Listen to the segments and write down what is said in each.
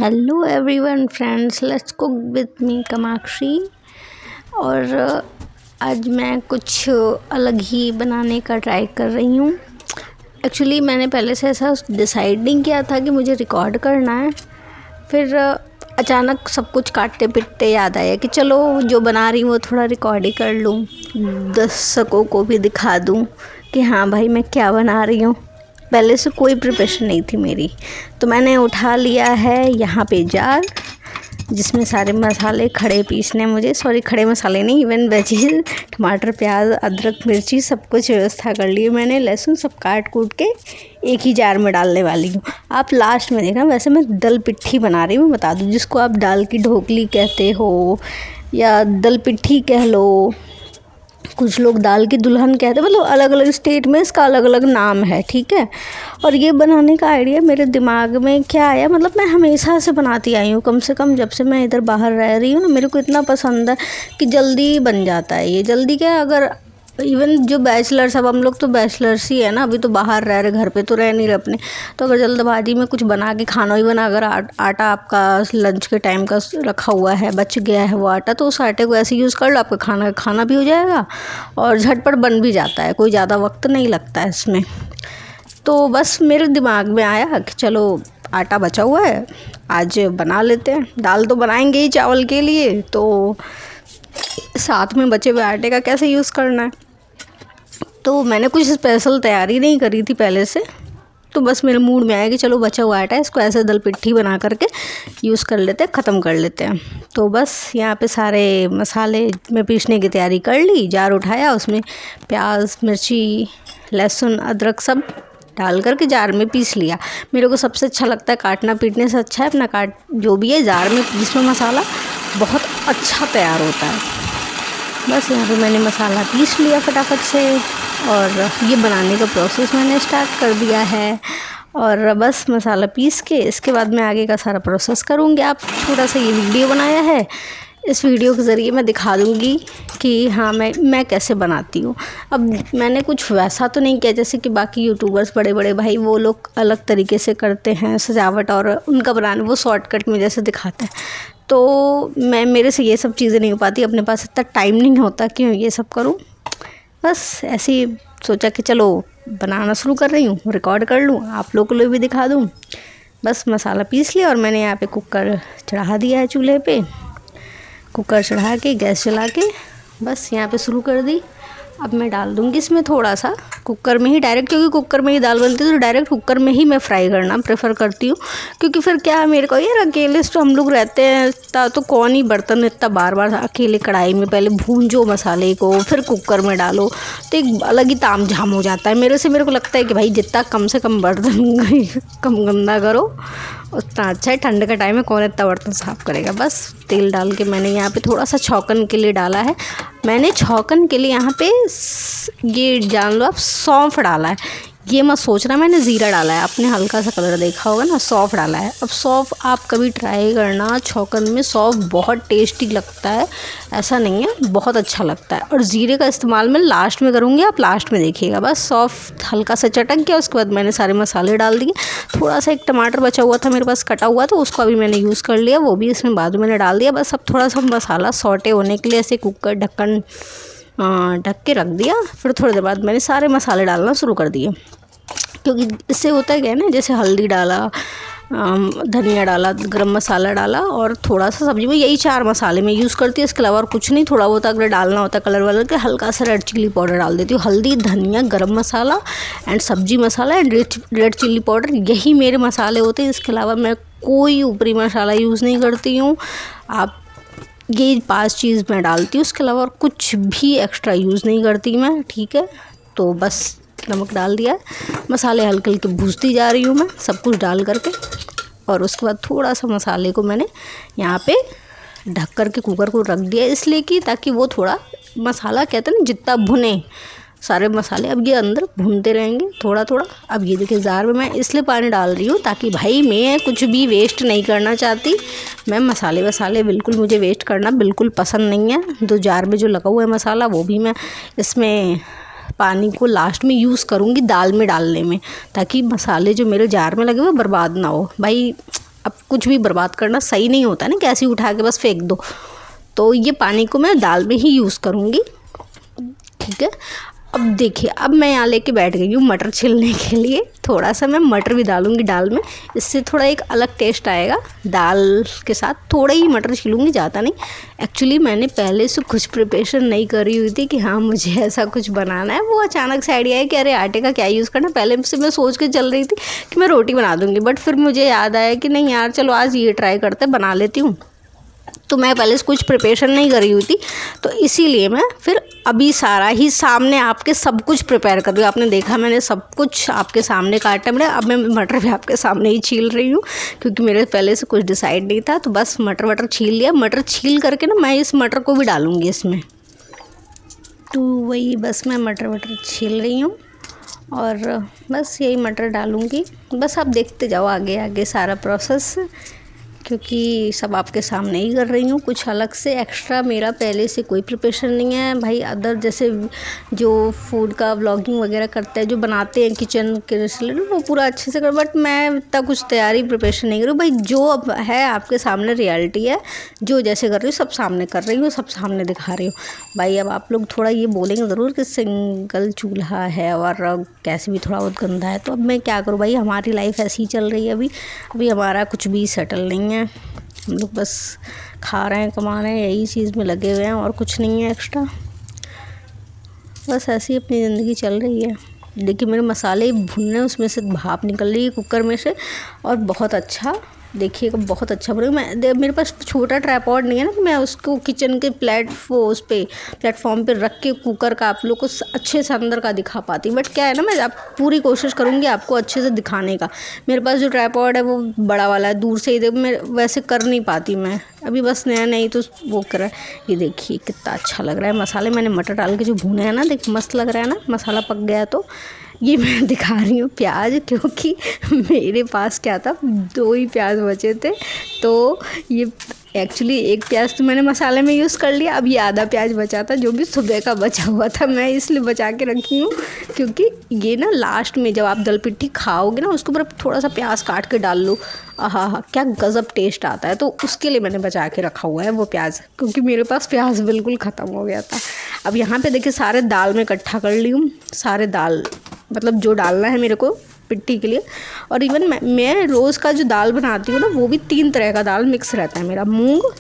Hello everyone friends, let's cook with me Kamakshi. और आज मैं कुछ अलग ही बनाने का ट्राई कर रही हूँ। एक्चुअली मैंने पहले से ऐसा डिसाइड नहीं किया था कि मुझे रिकॉर्ड करना है। फिर अचानक सब कुछ काटते पिटते याद आया कि चलो जो बना रही हूँ वो थोड़ा रिकॉर्ड ही कर लूँ, दर्शकों को भी दिखा दूँ कि हाँ भाई मैं क्या बना रही हूँ। पहले से कोई प्रिपरेशन नहीं थी मेरी, तो मैंने उठा लिया है यहाँ पे जार, जिसमें सारे मसाले खड़े पीसने, खड़े मसाले नहीं, इवन वेजीज, टमाटर, प्याज, अदरक, मिर्ची सब कुछ व्यवस्था कर ली है मैंने। लहसुन सब काट कूट के एक ही जार में डालने वाली हूँ। आप लास्ट में देखना। वैसे मैं दल पिट्ठी बना रही हूँ, बता दूँ, जिसको आप दाल की ढोकली कहते हो या दल पिट्ठी कह लो, कुछ लोग दाल की दुल्हन कहते हैं, मतलब अलग अलग स्टेट में इसका अलग अलग नाम है, ठीक है। और ये बनाने का आइडिया मेरे दिमाग में क्या आया, मतलब मैं हमेशा से बनाती आई हूँ, कम से कम जब से मैं इधर बाहर रह रही हूँ ना, मेरे को इतना पसंद है कि जल्दी बन जाता है ये। जल्दी क्या, अगर इवन जो बैचलर्स, अब हम लोग तो बैचलर्स ही है ना, अभी तो बाहर रह रहे, घर पे तो रह नहीं रहे अपने, तो अगर जल्दबाजी में कुछ बना के खाना ही बना, अगर आटा आपका लंच के टाइम का रखा हुआ है, बच गया है वो आटा, तो उस आटे को ऐसे यूज़ कर लो, आपका खाना भी हो जाएगा और झटपट बन भी जाता है, कोई ज़्यादा वक्त नहीं लगता है इसमें। तो बस मेरे दिमाग में आया कि चलो आटा बचा हुआ है, आज बना लेते हैं। दाल तो बनाएंगे ही चावल के लिए, तो साथ में बचे हुए आटे का कैसे यूज़ करना है। तो मैंने कुछ स्पेशल तैयारी नहीं करी थी पहले से, तो बस मेरे मूड में आया कि चलो बचा हुआ आटा है, इसको ऐसे दल पिट्ठी बना करके यूज़ कर लेते हैं, ख़त्म कर लेते हैं। तो बस यहाँ पे सारे मसाले में पीसने की तैयारी कर ली, जार उठाया, उसमें प्याज, मिर्ची, लहसुन, अदरक सब डाल करके जार में पीस लिया। मेरे को सबसे अच्छा लगता है, काटना पीटने से अच्छा है अपना जो भी है जार में पीस लो, मसाला बहुत अच्छा तैयार होता है। बस यहाँ पे मैंने मसाला पीस लिया फटाफट से, और ये बनाने का प्रोसेस मैंने स्टार्ट कर दिया है। और बस मसाला पीस के इसके बाद मैं आगे का सारा प्रोसेस करूँगी। आप छोटा सा ये वीडियो बनाया है, इस वीडियो के ज़रिए मैं दिखा दूँगी कि हाँ मैं कैसे बनाती हूँ। अब मैंने कुछ वैसा तो नहीं किया जैसे कि बाकी यूट्यूबर्स बड़े बड़े भाई, वो लोग अलग तरीके से करते हैं सजावट, और उनका बनाना वो शॉर्टकट में जैसे दिखाते हैं। तो मेरे से ये सब चीज़ें नहीं हो पाती, अपने पास इतना टाइम नहीं होता कि मैं ये सब करूँ। बस ऐसे ही सोचा कि चलो बनाना शुरू कर रही हूँ, रिकॉर्ड कर लूँ, आप लोगों को भी दिखा दूँ। बस मसाला पीस लिया और मैंने यहाँ पे कुकर चढ़ा दिया है चूल्हे पे। कुकर चढ़ा के गैस चला के बस यहाँ पे शुरू कर दी। अब मैं डाल दूँगी इसमें थोड़ा सा, कुकर में ही डायरेक्ट, क्योंकि कुकर में ही दाल बनती है तो डायरेक्ट कुकर में ही मैं फ्राई करना प्रेफर करती हूँ। क्योंकि फिर क्या है, मेरे को यार अकेले तो हम लोग रहते हैं, तो कौन ही बर्तन इतना बार बार अकेले कढ़ाई में पहले भूंजो मसाले को, फिर कुकर में डालो, तो एक अलग ही ताम झाम हो जाता है। मेरे को लगता है कि भाई जितना कम से कम बर्तन कम गंदा करो उतना अच्छा है। ठंड का टाइम है, कौन इतना बर्तन साफ़ करेगा। बस तेल डाल के मैंने यहाँ पे थोड़ा सा छौंकन के लिए डाला है। मैंने छौंकन के लिए यहाँ पे ये जान लो आप, सौंफ डाला है। ये मत सोचना मैंने ज़ीरा डाला है, आपने हल्का सा कलर देखा होगा ना, सौंफ डाला है। अब सौंफ आप कभी ट्राई करना, छौंकन में सौंफ बहुत टेस्टी लगता है, ऐसा नहीं है, बहुत अच्छा लगता है। और ज़ीरे का इस्तेमाल मैं लास्ट में करूँगी, आप लास्ट में देखिएगा। बस सौंफ हल्का सा चटक गया, उसके बाद मैंने सारे मसाले डाल दिए। थोड़ा सा एक टमाटर बचा हुआ था मेरे पास कटा हुआ, तो उसको अभी मैंने यूज़ कर लिया, वो भी इसमें बाद में मैंने डाल दिया। बस अब थोड़ा सा मसाला सौटे होने के लिए ऐसे कुकर ढक्कन ढक के रख दिया। फिर थोड़ी देर बाद मैंने सारे मसाले डालना शुरू कर दिए, क्योंकि इससे होता है क्या है ना, जैसे हल्दी डाला, धनिया डाला, गरम मसाला डाला, और थोड़ा सा सब्जी में यही 4 मसाले मैं यूज़ करती हूँ, इसके अलावा और कुछ नहीं। थोड़ा बहुत अगर डालना होता है कलर वालर के, हल्का सा रेड चिल्ली पाउडर डाल देती हूँ। हल्दी, धनिया, गरम मसाला एंड सब्जी मसाला एंड रेड चिल्ली पाउडर, यही मेरे मसाले होते हैं। इसके अलावा मैं कोई ऊपरी मसाला यूज़ नहीं करती हूँ। आप ये 5 चीज़ मैं डालती हूँ, उसके अलावा और कुछ भी एक्स्ट्रा यूज़ नहीं करती मैं, ठीक है। तो बस नमक डाल दिया, मसाले हल्के हल्के भूनती जा रही हूँ मैं सब कुछ डाल करके। और उसके बाद थोड़ा सा मसाले को मैंने यहाँ पे ढक कर के कुकर को रख दिया, इसलिए कि ताकि वो थोड़ा मसाला, कहते हैं ना, जितना भुने सारे मसाले, अब ये अंदर भूनते रहेंगे थोड़ा थोड़ा। अब ये देखिए जार में मैं इसलिए पानी डाल रही हूँ ताकि भाई मैं कुछ भी वेस्ट नहीं करना चाहती। मैं मसाले वसाले बिल्कुल, मुझे वेस्ट करना बिल्कुल पसंद नहीं है। तो जार में जो लगा हुआ है मसाला, वो भी मैं इसमें पानी को लास्ट में यूज़ करूँगी दाल में डालने में, ताकि मसाले जो मेरे जार में लगे हुए बर्बाद ना हो। भाई अब कुछ भी बर्बाद करना सही नहीं होता ना कि ऐसे ही उठा के बस फेंक दो। तो ये पानी को मैं दाल में ही यूज़ करूँगी, ठीक है। अब देखिए, अब मैं यहाँ लेके बैठ गई हूँ मटर छिलने के लिए। थोड़ा सा मैं मटर भी डालूँगी दाल में, इससे थोड़ा एक अलग टेस्ट आएगा। दाल के साथ थोड़ा ही मटर छिलूँगी, ज़्यादा नहीं। एक्चुअली मैंने पहले से कुछ प्रिपरेशन नहीं करी हुई थी कि हाँ मुझे ऐसा कुछ बनाना है। वो अचानक से आइडिया है कि अरे आटे का क्या यूज़ करना। पहले से मैं सोच के चल रही थी कि मैं रोटी बना दूँगी, बट फिर मुझे याद आया कि नहीं यार चलो आज ये ट्राई करते, बना लेती हूँ। तो मैं पहले से कुछ प्रिपरेशन नहीं करी हुई थी, तो इसीलिए मैं फिर अभी सारा ही सामने आपके सब कुछ प्रिपेयर कर रही हूँ। आपने देखा मैंने सब कुछ आपके सामने काटा मैंने। अब मैं मटर भी आपके सामने ही छील रही हूँ, क्योंकि मेरे पहले से कुछ डिसाइड नहीं था। तो बस मटर छील लिया। मटर छील करके ना मैं इस मटर को भी डालूँगी इसमें। तो वही बस मैं मटर छील रही हूँ और बस यही मटर डालूँगी। बस आप देखते जाओ आगे आगे सारा प्रोसेस, क्योंकि सब आपके सामने ही कर रही हूँ। कुछ अलग से एक्स्ट्रा मेरा पहले से कोई प्रिपरेशन नहीं है भाई। अदर जैसे जो फूड का व्लॉगिंग वगैरह करते हैं, जो बनाते हैं किचन के रिलेटेड, वो पूरा अच्छे से कर, बट मैं इतना कुछ तैयारी प्रिपरेशन नहीं करूँ भाई। जो अब है आपके सामने रियलिटी है, जो जैसे कर रही हूँ सब सामने कर रही हूँ, सब सामने दिखा रही हूँ भाई। अब आप लोग थोड़ा ये बोलेंगे ज़रूर कि सिंगल चूल्हा है और कैसे भी थोड़ा बहुत गंदा है। तो अब मैं क्या करूँ भाई, हमारी लाइफ ऐसी ही चल रही है। अभी हमारा कुछ भी सेटल नहीं है। हम लोग बस खा रहे हैं, कमा रहे हैं, यही चीज़ में लगे हुए हैं और कुछ नहीं है एक्स्ट्रा। बस ऐसी अपनी ज़िंदगी चल रही है। देखिए मेरे मसाले भुन रहे हैं, उसमें से भाप निकल रही है कुकर में से, और बहुत अच्छा, देखिएगा बहुत अच्छा बनेगा। मेरे पास छोटा ट्राइपॉड नहीं है ना कि मैं उसको किचन के प्लेटफॉर्म पे रख के कुकर का आप लोग को अच्छे से अंदर का दिखा पाती। बट क्या है ना, मैं आप पूरी कोशिश करूँगी आपको अच्छे से दिखाने का। मेरे पास जो ट्राइपॉड है वो बड़ा वाला है, दूर से ही मैं वैसे कर नहीं पाती। मैं अभी बस नया नहीं तो वो कर रहा है। ये देखिए कितना अच्छा लग रहा है मसाले। मैंने मटर डाल के जो भुने हैं ना, देख मस्त लग रहा है ना, मसाला पक गया। तो ये मैं दिखा रही हूँ प्याज, क्योंकि मेरे पास क्या था, 2 ही प्याज बचे थे। तो ये एक्चुअली एक प्याज तो मैंने मसाले में यूज़ कर लिया। अब ये आधा प्याज बचा था, जो भी सुबह का बचा हुआ था, मैं इसलिए बचा के रखी हूँ। क्योंकि ये ना लास्ट में जब आप दाल पिट्ठी खाओगे ना, उसके ऊपर थोड़ा सा प्याज काट के डाल लो, आहा क्या गज़ब टेस्ट आता है। तो उसके लिए मैंने बचा के रखा हुआ है वो प्याज, क्योंकि मेरे पास प्याज बिल्कुल ख़त्म हो गया था। अब यहाँ पे देखिए सारे दाल में इकट्ठा कर ली हूँ, सारे दाल मतलब जो डालना है मेरे को पिट्ठी के लिए। और इवन मैं रोज़ का जो दाल बनाती हूँ ना, वो भी 3 तरह का दाल मिक्स रहता है मेरा। मूंग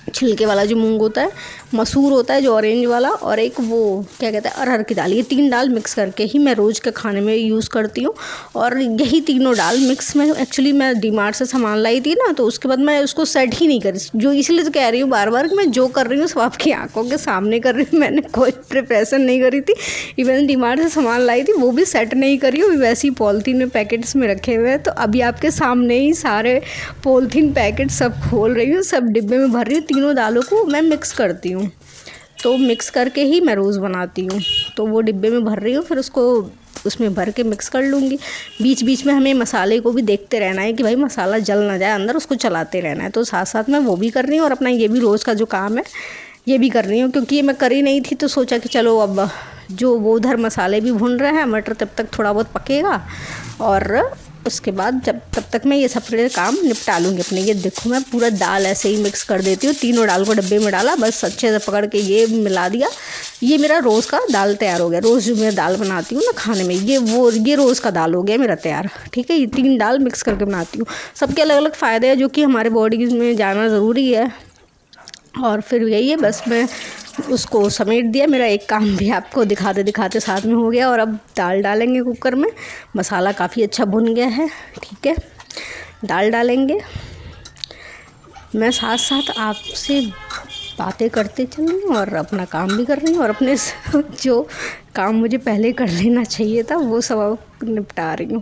छिलके वाला जो मूंग होता है, मसूर होता है जो ऑरेंज वाला, और एक वो क्या कहते हैं अरहर की दाल। ये 3 दाल मिक्स करके ही मैं रोज़ के खाने में यूज़ करती हूँ। और यही तीनों दाल मिक्स में एक्चुअली मैं डीमार्ट से सामान लाई थी ना, तो उसके बाद मैं उसको सेट ही नहीं करी। जो इसलिए तो कह रही हूँ बार बार कि मैं जो कर रही हूँ सब आपकी आंखों के सामने कर रही हूँ। मैंने कोई प्रिपरेशन नहीं करी थी। इवन डीमार्ट से सामान लाई थी वो भी सेट नहीं करी हूँ, वैसी पॉलीथीन में पैकेट्स में रखे हुए हैं। तो अभी आपके सामने ही सारे पॉलीथीन पैकेट सब खोल रही हूँ, सब डिब्बे में भर रही हूँ। तीनों दालों को मैं मिक्स करती हूँ, तो मिक्स करके ही मैं रोज़ बनाती हूँ। तो वो डिब्बे में भर रही हूँ, फिर उसको उसमें भर के मिक्स कर लूँगी। बीच बीच में हमें मसाले को भी देखते रहना है कि भाई मसाला जल ना जाए अंदर, उसको चलाते रहना है। तो साथ साथ मैं वो भी कर रही हूँ और अपना ये भी रोज़ का जो काम है ये भी कर रही हूँ। क्योंकि ये मैं करी नहीं थी, तो सोचा कि चलो अब जो वो उधर मसाले भी भुन रहे हैं, मटर तब तक थोड़ा बहुत पकेगा, और उसके बाद तब तक मैं ये सब काम निपटा लूँगी अपने। ये देखो मैं पूरा दाल ऐसे ही मिक्स कर देती हूँ, तीनों दाल को डब्बे में डाला, बस अच्छे से पकड़ के ये मिला दिया। ये मेरा रोज़ का दाल तैयार हो गया। रोज़ जो मैं दाल बनाती हूँ ना खाने में, ये रोज़ का दाल हो गया मेरा तैयार, ठीक है। ये 3 दाल मिक्स करके बनाती हूँ। सबके अलग अलग फ़ायदे हैं जो कि हमारे बॉडी में जाना ज़रूरी है। और फिर यही है, बस मैं उसको समेट दिया। मेरा एक काम भी आपको दिखाते दिखाते साथ में हो गया। और अब दाल डालेंगे कुकर में। मसाला काफ़ी अच्छा भुन गया है, ठीक है। दाल डालेंगे, मैं साथ साथ आपसे बातें करते चल रही हूँ और अपना काम भी कर रही हूँ, और अपने जो काम मुझे पहले कर लेना चाहिए था वो सब निपटा रही हूँ।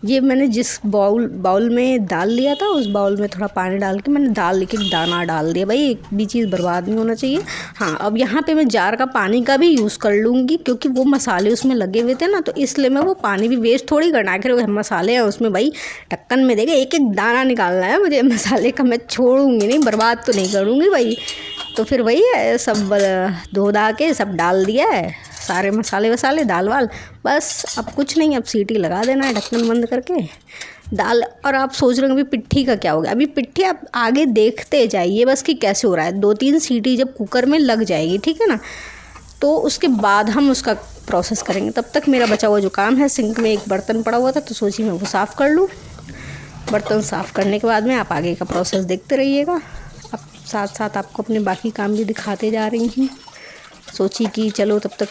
ये मैंने जिस बाउल में दाल लिया था, उस बाउल में थोड़ा पानी डाल के मैंने दाल एक दाना डाल दिया। भाई एक भी चीज़ बर्बाद नहीं होना चाहिए। हाँ, अब यहाँ पे मैं जार का पानी का भी यूज़ कर लूँगी, क्योंकि वो मसाले उसमें लगे हुए थे ना, तो इसलिए मैं वो पानी भी वेस्ट थोड़ी करना। आखिर मसाले हैं उसमें भाई, ढक्कन में देखे एक एक दाना निकालना है मुझे मसाले का। मैं छोड़ूंगी नहीं, बर्बाद तो नहीं करूँगी भाई। तो फिर वही है, सब धो धा के सब डाल दिया है, सारे मसाले वसाले दाल वाल। बस अब कुछ नहीं, अब सीटी लगा देना है ढक्कन बंद करके। दाल। और आप सोच रहे होंगे अभी पिट्ठी का क्या होगा, अभी पिट्ठी आप आगे देखते जाइए बस कि कैसे हो रहा है। 2-3 सीटी जब कुकर में लग जाएगी, ठीक है ना, तो उसके बाद हम उसका प्रोसेस करेंगे। तब तक मेरा बचा हुआ जो काम है, सिंक में एक बर्तन पड़ा हुआ था तो सोची मैं वो साफ़ कर लूँ। बर्तन साफ़ करने के बाद में आप आगे का प्रोसेस देखते रहिएगा। अब साथ साथ आपको अपने बाकी काम भी दिखाते जा रही हूँ। सोची कि चलो तब तक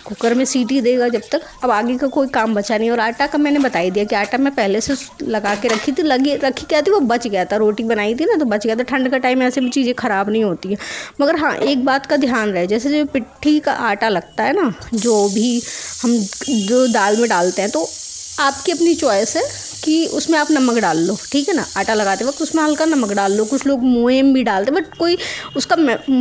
कुकर में सीटी देगा जब तक, अब आगे का कोई काम बचा नहीं। और आटा का मैंने बता ही दिया कि आटा मैं पहले से लगा के रखी थी, रखी क्या थी, वो बच गया था। रोटी बनाई थी ना तो बच गया था। ठंड का टाइम ऐसे भी चीज़ें ख़राब नहीं होती है। मगर हाँ, एक बात का ध्यान रहे, जैसे जो पिट्ठी का आटा लगता है ना, जो भी हम जो दाल में डालते हैं, तो आपकी अपनी चॉइस है कि उसमें आप नमक डाल लो, ठीक है ना। आटा लगाते वक्त उसमें हल्का नमक डाल लो। कुछ लोग मोयम भी डालते, बट कोई उसका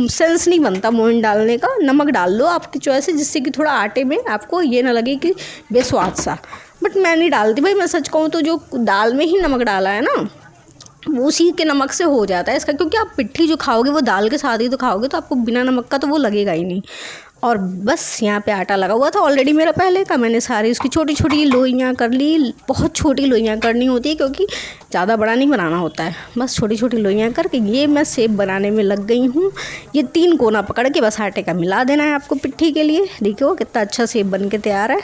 सेंस नहीं बनता मोयम डालने का। नमक डाल लो, आपकी चॉइस है, जिससे कि थोड़ा आटे में आपको ये ना लगे कि बेस्वाद सा। बट मैं नहीं डालती भाई, मैं सच कहूँ तो जो दाल में ही नमक डाला है ना, वो उसी के नमक से हो जाता है इसका। क्योंकि आप पिट्ठी जो खाओगे वो दाल के साथ ही तो खाओगे, तो आपको बिना नमक का तो वो लगेगा ही नहीं। और बस यहाँ पे आटा लगा हुआ था ऑलरेडी मेरा पहले का। मैंने सारी उसकी छोटी छोटी लोइयाँ कर ली। बहुत छोटी लोइयाँ करनी होती है क्योंकि ज़्यादा बड़ा नहीं बनाना होता है। बस छोटी छोटी लोइयाँ करके ये मैं शेप बनाने में लग गई हूँ। ये 3 कोना पकड़ के बस आटे का मिला देना है आपको पिट्ठी के लिए। देखो कितना अच्छा शेप बन के तैयार है।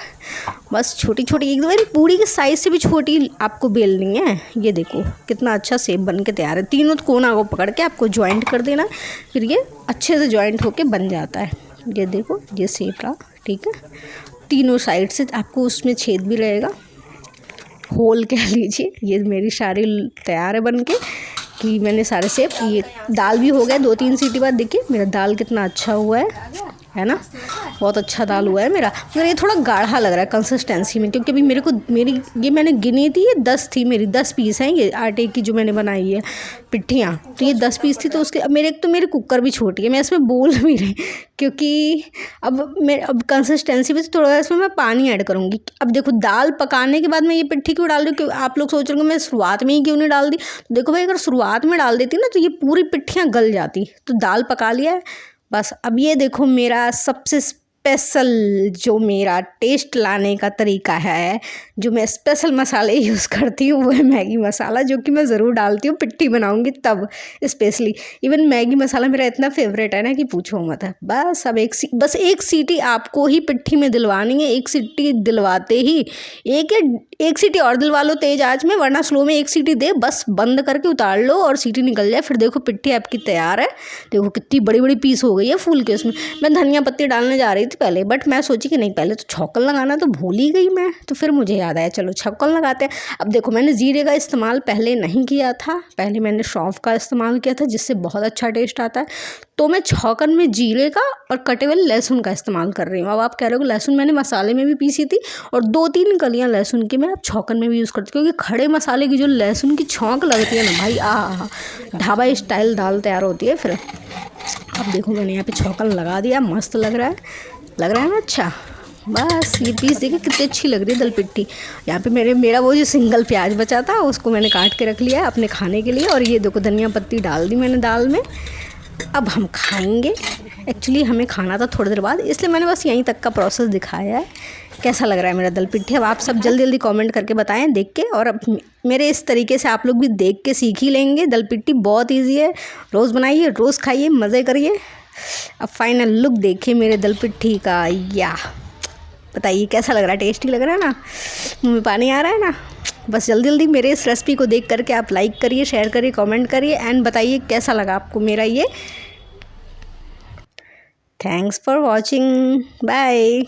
बस छोटी छोटी एकदम पूड़ी के साइज़ से भी छोटी आपको बेलनी है। ये देखो कितना अच्छा शेप बन के तैयार है। तीनों कोना को पकड़ के आपको ज्वाइंट कर देना, फिर ये अच्छे से ज्वाइंट होके बन जाता है। ये देखो ये शेप रहा, ठीक है। तीनों साइड से आपको उसमें छेद भी रहेगा, होल कह लीजिए। ये मेरी सारी तैयार है बन के कि मैंने सारे शेप। ये दाल भी हो गया 2-3 सीटी बाद। देखिए मेरा दाल कितना अच्छा हुआ है ना, बहुत अच्छा दाल हुआ है मेरा। मगर ये थोड़ा गाढ़ा लग रहा है कंसिस्टेंसी में, क्योंकि अभी मेरी ये मैंने गिनी थी, ये 10 थी मेरी, 10 पीस हैं ये आटे की जो मैंने बनाई है पिट्ठियाँ। तो ये 10 पीस थी, तो उसके मेरे कुकर भी छोटी है। मैं इसमें बोल भी रही क्योंकि अब कंसिस्टेंसी में थोड़ा इसमें मैं पानी ऐड करूँगी। अब देखो दाल पकाने के बाद मैं ये पिट्ठी क्यों डाल रही हूँ, क्योंकि आप लोग सोच रहे होंगे मैं शुरुआत में ही क्यों नहीं डाल दी। तो देखो भाई, अगर शुरुआत में डाल देती ना तो ये पूरी पिट्ठियाँ गल जाती। तो दाल पका लिया है बस। अब ये देखो मेरा सबसे स्पेशल जो मेरा टेस्ट लाने का तरीका है, जो मैं स्पेशल मसाले यूज़ करती हूँ, वो है मैगी मसाला, जो कि मैं ज़रूर डालती हूँ पिट्ठी बनाऊँगी तब स्पेशली। इवन मैगी मसाला मेरा इतना फेवरेट है ना कि पूछो मत है। बस अब बस एक सीटी आपको ही पिट्ठी में दिलवानी है। एक सीटी दिलवाते ही एक सीटी और दिलवा लो तेज़ आंच में, वरना स्लो में एक सीटी दे, बस बंद करके उतार लो और सीटी निकल जाए। फिर देखो पिट्ठी आपकी तैयार है। देखो कितनी बड़ी बड़ी पीस हो गई है फूल के। उसमें मैं धनिया पत्ती डालने जा रही थी पहले, बट मैं सोची कि नहीं, पहले तो छौंकन लगाना तो भूल ही गई मैं। तो फिर मुझे याद आया चलो छौंकन लगाते हैं। अब देखो मैंने जीरे का इस्तेमाल पहले नहीं किया था, पहले मैंने सौंफ का इस्तेमाल किया था, जिससे बहुत अच्छा टेस्ट आता है। तो मैं छौंकन में जीरे का और कटे हुए लहसुन का इस्तेमाल कर रही हूँ। अब आप कह रहे हो लहसुन मैंने मसाले में भी पीसी थी, और 2-3 कलियाँ लहसुन की मैं अब छौंकन में भी यूज़ करती हूँ। क्योंकि खड़े मसाले की जो लहसुन की छौंक लगती है ना भाई, ढाबा स्टाइल दाल तैयार होती है फिर। अब देखो मैंने यहाँ पे छौंकन लगा दिया, मस्त लग रहा है ना। अच्छा बस ये पीस देखिए कितनी अच्छी लग रही है दल पिट्ठी। यहाँ पे मेरा वो जो सिंगल प्याज बचा था उसको मैंने काट के रख लिया है अपने खाने के लिए। और ये देखो धनिया पत्ती डाल दी मैंने दाल में। अब हम खाएंगे। एक्चुअली हमें खाना था थोड़ी देर बाद, इसलिए मैंने बस यहीं तक का प्रोसेस दिखाया है। कैसा लग रहा है मेरा दल पिट्ठी, अब आप सब जल्दी जल्दी कमेंट करके बताएं देख के। और अब मेरे इस तरीके से आप लोग भी देख के सीख ही लेंगे। दल पिट्ठी बहुत ईजी है, रोज़ बनाइए, रोज़ खाइए, मज़े करिए। अब फाइनल लुक देखिए मेरे दल पिट्ठी का। या बताइए कैसा लग रहा है, टेस्टी लग रहा है ना, मुँह में पानी आ रहा है ना। बस जल्दी जल्दी मेरे इस रेसिपी को देख करके आप लाइक करिए, शेयर करिए, कमेंट करिए एंड बताइए कैसा लगा आपको मेरा ये। Thanks for watching, bye.